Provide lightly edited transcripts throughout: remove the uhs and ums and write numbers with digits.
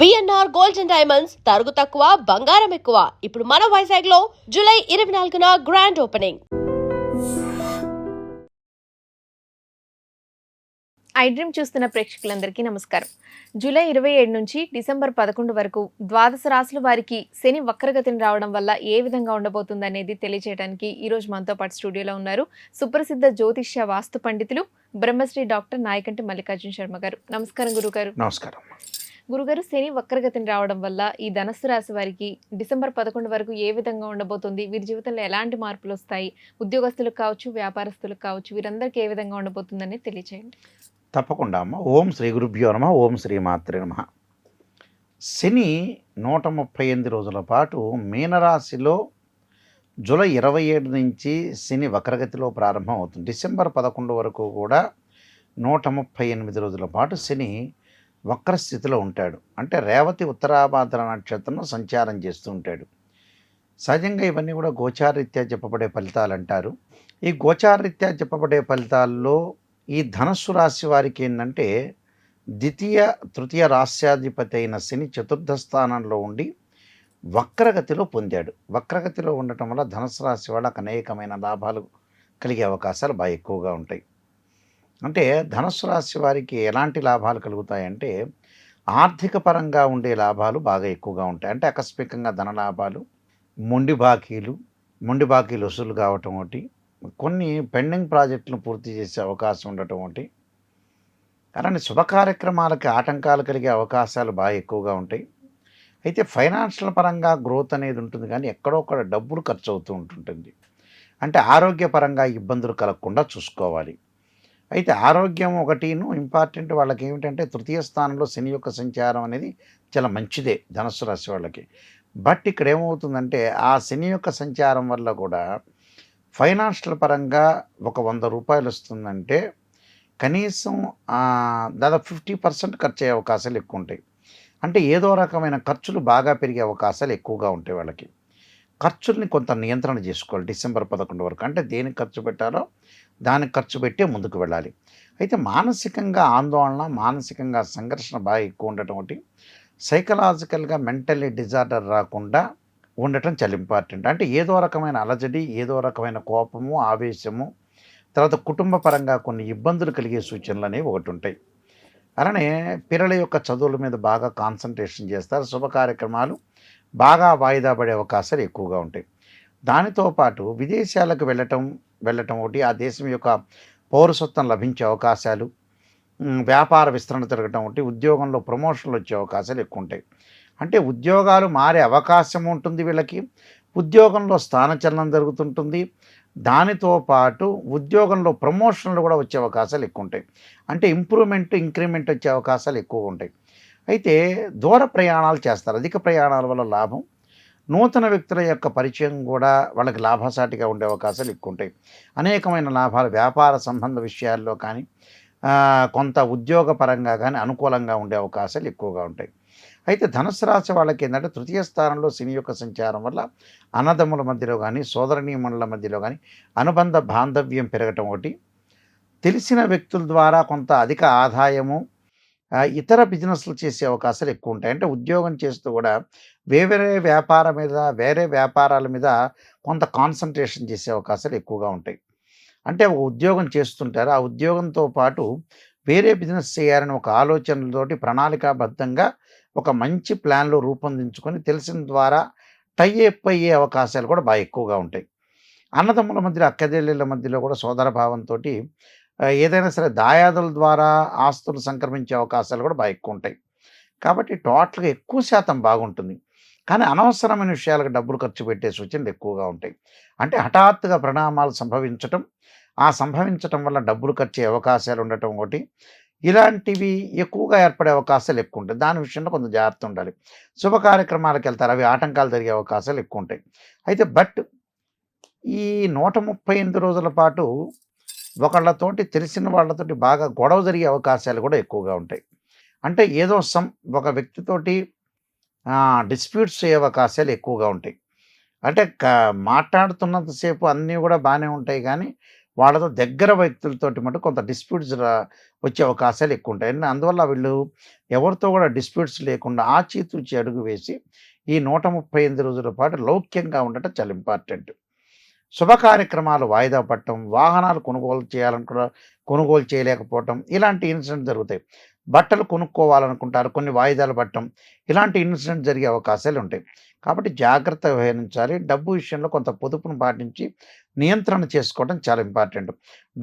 BNR gold and diamonds తరుగు తక్కువ బంగారం ఎక్కువ. ఇప్పుడు మన వైజాగ్ లో జూలై 24న గ్రాండ్ ఓపెనింగ్. ఐ డ్రీమ్ చూస్తున్న ప్రేక్షకులందరికీ నమస్కారం. జూలై 27 నుంచి డిసెంబర్ 11 వరకు ద్వాదశ రాశుల వారికి శని వక్రగతిని రావడం వల్ల ఏ విధంగా ఉండబోతుంది అనేది తెలియజేయడానికి ఈ రోజు మనతో పాటు స్టూడియోలో ఉన్నారు సుప్రసిద్ధ జ్యోతిష్య వాస్తు పండితులు బ్రహ్మశ్రీ డాక్టర్ నాయకంటి మల్లికార్జున శర్మ గారు. నమస్కారం గురుగారు. నమస్కారం. గురుగారు, శని వక్రగతిని రావడం వల్ల ఈ ధనస్సు రాశి వారికి డిసెంబర్ 11 వరకు ఏ విధంగా ఉండబోతుంది, వీరి జీవితంలో ఎలాంటి మార్పులు వస్తాయి, ఉద్యోగస్తులకు కావచ్చు వ్యాపారస్తులకు కావచ్చు వీరందరికీ ఏ విధంగా ఉండబోతుందని తెలియచేయండి. తప్పకుండా అమ్మ. ఓం శ్రీ గురుభ్యో నమః. ఓం శ్రీ మాత్రే నమః. శని 138 రోజుల పాటు మీనరాశిలో జూలై 27 నుంచి శని వక్రగతిలో ప్రారంభం అవుతుంది. డిసెంబర్ 11 వరకు కూడా 138 రోజుల పాటు శని వక్రస్థితిలో ఉంటాడు. అంటే రేవతి ఉత్తరాభాద్ర నక్షత్రంలో సంచారం చేస్తూ ఉంటాడు. సహజంగా ఇవన్నీ కూడా గోచారరీత్యా చెప్పబడే ఫలితాలు అంటారు. ఈ గోచారరీత్యా చెప్పబడే ఫలితాల్లో ఈ ధనస్సు రాశి వారికి ఏంటంటే ద్వితీయ తృతీయ రాశ్యాధిపతి అయిన శని చతుర్థ స్థానంలో ఉండి వక్రగతిలో పొందాడు. వక్రగతిలో ఉండటం వల్ల ధనుసు రాశి వాళ్ళకు అనేకమైన లాభాలు కలిగే అవకాశాలు బాగా ఎక్కువగా ఉంటాయి. అంటే ధనుసు రాశి వారికి ఎలాంటి లాభాలు కలుగుతాయంటే ఆర్థిక పరంగా ఉండే లాభాలు బాగా ఎక్కువగా ఉంటాయి. అంటే ఆకస్మికంగా ధన లాభాలు, మొండి బాకీలు వసూలు కావటం ఒకటి, కొన్ని పెండింగ్ ప్రాజెక్టులను పూర్తి చేసే అవకాశం ఉండటం ఒకటి, అలానే శుభ కార్యక్రమాలకి ఆటంకాలు కలిగే అవకాశాలు బాగా ఎక్కువగా ఉంటాయి. అయితే ఫైనాన్షియల్ పరంగా గ్రోత్ అనేది ఉంటుంది, కానీ ఎక్కడొక్కడ డబ్బులు ఖర్చు అవుతూ ఉంటుంటుంది. అంటే ఆరోగ్యపరంగా ఇబ్బందులు కలగకుండా చూసుకోవాలి. అయితే ఆరోగ్యం ఒకటిను ఇంపార్టెంట్. వాళ్ళకి ఏమిటంటే తృతీయ స్థానంలో శని యొక్క సంచారం అనేది చాలా మంచిదే ధనుస్సు రాశి వాళ్ళకి. బట్ ఇక్కడ ఏమవుతుందంటే ఆ శని యొక్క సంచారం వల్ల కూడా ఫైనాన్షియల్ పరంగా ఒక 100 రూపాయలు వస్తుందంటే కనీసం దాదాపు 50% ఖర్చు అయ్యే అవకాశాలు ఎక్కువ ఉంటాయి. అంటే ఏదో రకమైన ఖర్చులు బాగా పెరిగే అవకాశాలు ఎక్కువగా ఉంటాయి. వాళ్ళకి ఖర్చుల్ని కొంత నియంత్రణ చేసుకోవాలి డిసెంబర్ 11 వరకు. అంటే దేనికి ఖర్చు పెట్టాలో దానికి ఖర్చు పెట్టే ముందుకు వెళ్ళాలి. అయితే మానసికంగా ఆందోళన, మానసికంగా సంఘర్షణ బాగా ఎక్కువ ఉండటం ఒకటి, సైకలాజికల్గా మెంటల్లీ డిజార్డర్ రాకుండా ఉండటం చాలా ఇంపార్టెంట్. అంటే ఏదో రకమైన అలజడి, ఏదో రకమైన కోపము, ఆవేశము, తర్వాత కుటుంబ పరంగా కొన్ని ఇబ్బందులు కలిగే సూచనలు అనేవి ఒకటి ఉంటాయి. అలానే పిల్లల యొక్క చదువుల మీద బాగా కాన్సన్ట్రేషన్ చేస్తారు. శుభ కార్యక్రమాలు బాగా వాయిదా పడే అవకాశాలు ఎక్కువగా ఉంటాయి. దానితో పాటు విదేశాలకు వెళ్ళటం ఒకటి, ఆ దేశం యొక్క పౌరసత్వం లభించే అవకాశాలు, వ్యాపార విస్తరణ తిరగటం ఒకటి, ఉద్యోగంలో ప్రమోషన్లు వచ్చే అవకాశాలు ఎక్కువ ఉంటాయి. అంటే ఉద్యోగాలు మారే అవకాశం ఉంటుంది వీళ్ళకి, ఉద్యోగంలో స్థానచలనం జరుగుతుంటుంది. దానితో పాటు ఉద్యోగంలో ప్రమోషన్లు కూడా వచ్చే అవకాశాలు ఎక్కువ ఉంటాయి. అంటే ఇంక్రిమెంట్ వచ్చే అవకాశాలు ఎక్కువ ఉంటాయి. అయితే దూర ప్రయాణాలు చేస్తారు. అధిక ప్రయాణాల వల్ల లాభం, నూతన వ్యక్తుల యొక్క పరిచయం కూడా వాళ్ళకి లాభసాటిగా ఉండే అవకాశాలు ఎక్కువ ఉంటాయి. అనేకమైన లాభాలు వ్యాపార సంబంధ విషయాల్లో కానీ కొంత ఉద్యోగ పరంగా కానీ అనుకూలంగా ఉండే అవకాశాలు ఎక్కువగా ఉంటాయి. అయితే ధనుసు రాశి వాళ్ళకి ఏంటంటే తృతీయ స్థానంలో శని యొక్క సంచారం వల్ల అన్నదమ్ముల మధ్యలో కానీ సోదరనీమణుల మధ్యలో కానీ అనుబంధ బాంధవ్యం పెరగటం ఒకటి, తెలిసిన వ్యక్తుల ద్వారా కొంత అధిక ఆదాయము, ఇతర బిజినెస్లు చేసే అవకాశాలు ఎక్కువ ఉంటాయి. అంటే ఉద్యోగం చేస్తూ కూడా వేరే వ్యాపారాల మీద కొంత కాన్సన్ట్రేషన్ చేసే అవకాశాలు ఎక్కువగా ఉంటాయి. అంటే ఒక ఉద్యోగం చేస్తుంటారు, ఆ ఉద్యోగంతో పాటు వేరే బిజినెస్ చేయాలని ఒక ఆలోచనలతోటి ప్రణాళికాబద్ధంగా ఒక మంచి ప్లాన్లో రూపొందించుకొని తెలిసిన ద్వారా టైఅప్ అయ్యే అవకాశాలు కూడా బాగా ఎక్కువగా ఉంటాయి. అన్నదమ్ముల మధ్యలో, అక్కచెల్లెళ్ళ మధ్యలో కూడా సోదర భావంతో ఏదైనా సరే దాయాదుల ద్వారా ఆస్తులు సంక్రమించే అవకాశాలు కూడా బాగా ఎక్కువ ఉంటాయి. కాబట్టి టోటల్గా ఎక్కువ శాతం బాగుంటుంది. కానీ అనవసరమైన విషయాలకు డబ్బులు ఖర్చు పెట్టే సూచనలు ఎక్కువగా ఉంటాయి. అంటే హఠాత్తుగా పరిణామాలు సంభవించటం వల్ల డబ్బులు ఖర్చు అయ్యే అవకాశాలు ఉండటం ఒకటి, ఇలాంటివి ఎక్కువగా ఏర్పడే అవకాశాలు ఎక్కువ ఉంటాయి. దాని విషయంలో కొంచెం జాగ్రత్త ఉండాలి. శుభ కార్యక్రమాలకు వెళ్తారు, అవి ఆటంకాలు జరిగే అవకాశాలు ఎక్కువ ఉంటాయి. అయితే బట్ ఈ 138 రోజుల పాటు తెలిసిన వాళ్ళతోటి బాగా గొడవ జరిగే అవకాశాలు కూడా ఎక్కువగా ఉంటాయి. అంటే ఏదో ఒక వ్యక్తితోటి డిస్ప్యూట్స్ అయ్యే అవకాశాలు ఎక్కువగా ఉంటాయి. అంటే మాట్లాడుతున్నంతసేపు అన్నీ కూడా బాగానే ఉంటాయి, కానీ వాళ్ళతో దగ్గర వ్యక్తులతోటి మటు కొంత డిస్ప్యూట్స్ వచ్చే అవకాశాలు ఎక్కువ ఉంటాయి. అందువల్ల వీళ్ళు ఎవరితో కూడా డిస్ప్యూట్స్ లేకుండా ఆచితూచి అడుగు వేసి ఈ 138 రోజుల పాటు లౌక్యంగా ఉండటం చాలా ఇంపార్టెంట్. శుభ కార్యక్రమాలు వాయిదా పడటం, వాహనాలు కొనుగోలు చేయలేకపోవటం, ఇలాంటి ఇన్సిడెంట్ జరుగుతాయి. బట్టలు కొనుక్కోవాలనుకుంటారు, కొన్ని వాయిదాలు పడటం, ఇలాంటి ఇన్సిడెంట్ జరిగే అవకాశాలు ఉంటాయి. కాబట్టి జాగ్రత్త వహించాలి. డబ్బు విషయంలో కొంత పొదుపును పాటించి నియంత్రణ చేసుకోవడం చాలా ఇంపార్టెంట్.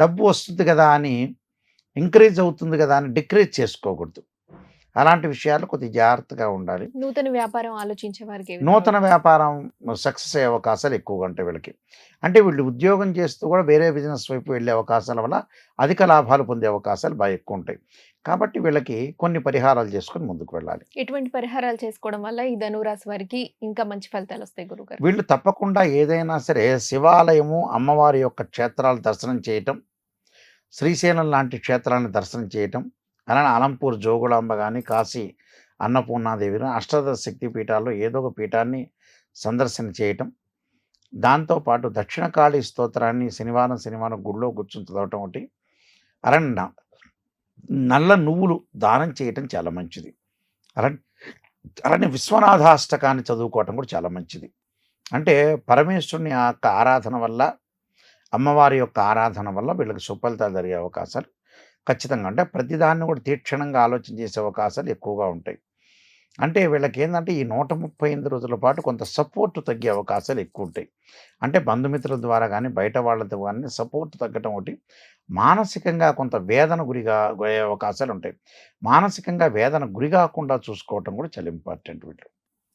డబ్బు వస్తుంది కదా అని ఇంక్రీజ్ అవుతుంది కదా అని డిక్రీజ్ చేసుకోకూడదు. అలాంటి విషయాలు కొద్దిగా జాగ్రత్తగా ఉండాలి. నూతన వ్యాపారం ఆలోచించే వారికి నూతన వ్యాపారం సక్సెస్ అయ్యే అవకాశాలు ఎక్కువగా ఉంటాయి వీళ్ళకి. అంటే వీళ్ళు ఉద్యోగం చేస్తూ కూడా వేరే బిజినెస్ వైపు వెళ్ళే అవకాశాల వల్ల అధిక లాభాలు పొందే అవకాశాలు బాగా ఎక్కువ ఉంటాయి. కాబట్టి వీళ్ళకి కొన్ని పరిహారాలు చేసుకొని ముందుకు వెళ్ళాలి. ఎటువంటి పరిహారాలు చేసుకోవడం వల్ల ఈ ధనురాశి వారికి ఇంకా మంచి ఫలితాలు వస్తాయి గురుగారు? వీళ్ళు తప్పకుండా ఏదైనా సరే శివాలయము, అమ్మవారి యొక్క క్షేత్రాలు దర్శనం చేయటం, శ్రీశైలం లాంటి క్షేత్రాలను దర్శనం చేయటం, అలానే అలంపూర్ జోగులాంబ కానీ, కాశీ అన్నపూర్ణాదేవి, అష్టాదశ శక్తి పీఠాల్లో ఏదో ఒక పీఠాన్ని సందర్శన చేయటం, దాంతోపాటు దక్షిణకాళి స్తోత్రాన్ని శనివారం గుడిలో కూర్చుని చదవటం ఒకటి, అలానే నల్ల నువ్వులు దానం చేయటం చాలా మంచిది. అలానే విశ్వనాథాష్టకాన్ని చదువుకోవటం కూడా చాలా మంచిది. అంటే పరమేశ్వరుని యొక్క ఆరాధన వల్ల, అమ్మవారి యొక్క ఆరాధన వల్ల వీళ్ళకి సుఫలితాలు జరిగే అవకాశాలు ఖచ్చితంగా. అంటే ప్రతిదాన్ని కూడా తీక్షణంగా ఆలోచన చేసే అవకాశాలు ఎక్కువగా ఉంటాయి. అంటే వీళ్ళకి ఏంటంటే ఈ 138 రోజుల పాటు కొంత సపోర్ట్ తగ్గే అవకాశాలు ఎక్కువ ఉంటాయి. అంటే బంధుమిత్రుల ద్వారా కానీ, బయట వాళ్ళతో కానీ సపోర్ట్ తగ్గటం ఒకటి, మానసికంగా కొంత వేదన గురయ్యే అవకాశాలు ఉంటాయి. మానసికంగా వేదన గురి కాకుండా చూసుకోవటం కూడా చాలా ఇంపార్టెంట్ వీళ్ళు.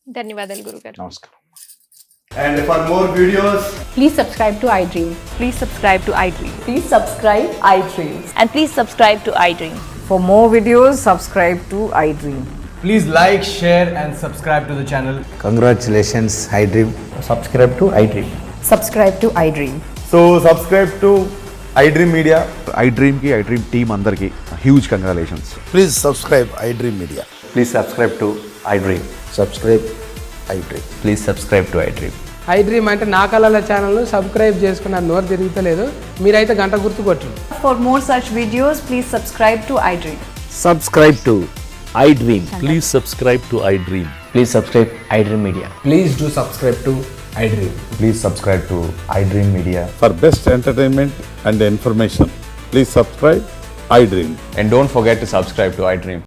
ధన్యవాదాలు గురుగారు. నమస్కారం. And for more videos, Please subscribe to iDream. Please subscribe to iDream. Please subscribe iDream. And please subscribe to iDream. For more videos, subscribe to iDream. please like, share, and subscribe to the channel. Congratulations, iDream. Subscribe to iDream. Subscribe to iDream. So subscribe to iDream Media. iDream team అందరికి huge congratulations. Please subscribe iDream Media. Please subscribe to iDream. Subscribe iDream. Please subscribe to iDream. iDream అంటే నా కళల ఛానల్ను subscribe చేసుకున్న నోరు తిరుగుతలేదు, మీరైతే గంట గుర్తు కొట్టండి. For more such videos, please subscribe to iDream. Subscribe to iDream. Please subscribe to iDream. Please subscribe iDream Media. Please do subscribe to iDream. Please subscribe to iDream Media. For best entertainment and information, please subscribe iDream. And don't forget to subscribe to iDream.